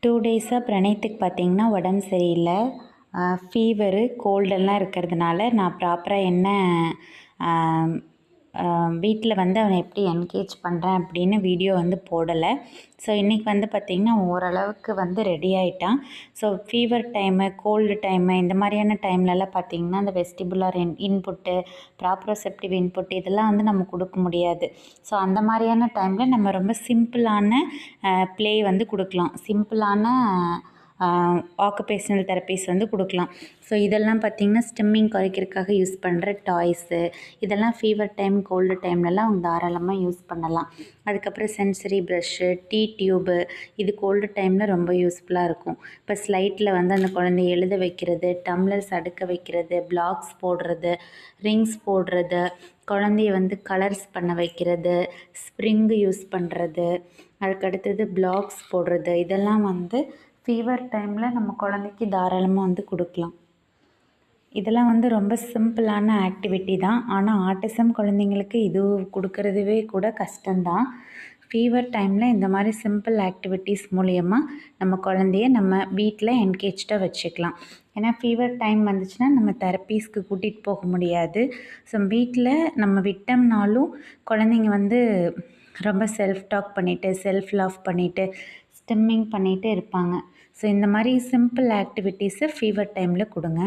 2 டேஸாக பிரணயத்துக்கு பார்த்திங்கன்னா உடம்பு சரியில்லை. ஃபீவரு, கோல்டெல்லாம் இருக்கிறதுனால நான் ப்ராப்பராக என்ன வீட்டில் வந்து அவனை எப்படி என்கேஜ் பண்ணுறேன் அப்படின்னு வீடியோ வந்து போடலை. ஸோ இன்றைக்கி வந்து பார்த்திங்கன்னா ஓரளவுக்கு வந்து ரெடி ஆகிட்டான். So fever time, cold time இந்த மாதிரியான டைம்லலாம் பார்த்திங்கன்னா அந்த வெஸ்டிபுலர் இன்புட்டு, ப்ராப்ரோசெப்டிவ் இன்புட் இதெல்லாம் வந்து நம்ம கொடுக்க முடியாது. ஸோ அந்த மாதிரியான டைமில் நம்ம ரொம்ப சிம்பிளான ப்ளே வந்து கொடுக்கலாம். சிம்பிளான ஆக்குபேஷனல் தெரப்பீஸ் வந்து கொடுக்கலாம். ஸோ இதெல்லாம் பார்த்திங்கன்னா ஸ்டிம்மிங் குறைக்கிறதுக்காக யூஸ் பண்ணுற டாய்ஸு, இதெல்லாம் ஃபீவர் டைம், கோல்டு டைம்லலாம் அவங்க தாராளமாக யூஸ் பண்ணலாம். அதுக்கப்புறம் சென்சரி ப்ரஷ்ஷு, டீ டியூபு, இது கோல்டு டைமில் ரொம்ப யூஸ்ஃபுல்லாக இருக்கும். இப்போ ஸ்லைட்டில் வந்து அந்த குழந்தைய எழுத வைக்கிறது, டம்ளர்ஸ் அடுக்க வைக்கிறது, பிளாக்ஸ் போடுறது, ரிங்ஸ் போடுறது, குழந்தைய வந்து கலர்ஸ் பண்ண வைக்கிறது, ஸ்ப்ரிங்கு யூஸ் பண்ணுறது, அதுக்கடுத்தது பிளாக்ஸ் போடுறது, இதெல்லாம் வந்து ஃபீவர் டைமில் நம்ம குழந்தைக்கு தாராளமாக வந்து கொடுக்கலாம். இதெல்லாம் வந்து ரொம்ப சிம்பிளான ஆக்டிவிட்டி தான். ஆனால் ஆட்டிசம் குழந்தைங்களுக்கு இது கொடுக்கறதுவே கூட கஷ்டம்தான். ஃபீவர் டைமில் இந்த மாதிரி சிம்பிள் ஆக்டிவிட்டீஸ் மூலயமா நம்ம குழந்தைய நம்ம வீட்டில் என்கேஜ்டாக வச்சுக்கலாம். ஏன்னா ஃபீவர் டைம் வந்துச்சுன்னா நம்ம தெரப்பீஸ்க்கு கூட்டிகிட்டு போக முடியாது. ஸோ வீட்டில் நம்ம விட்டோம்னாலும் குழந்தைங்க வந்து ரொம்ப செல்ஃப் டாக் பண்ணிவிட்டு, செல்ஃப் லவ் பண்ணிவிட்டு, ஸ்டிம்மிங் பண்ணிகிட்டு இருப்பாங்க. ஸோ இந்த மாதிரி சிம்பிள் ஆக்டிவிட்டீஸை ஃபீவர் டைமில் கொடுங்க.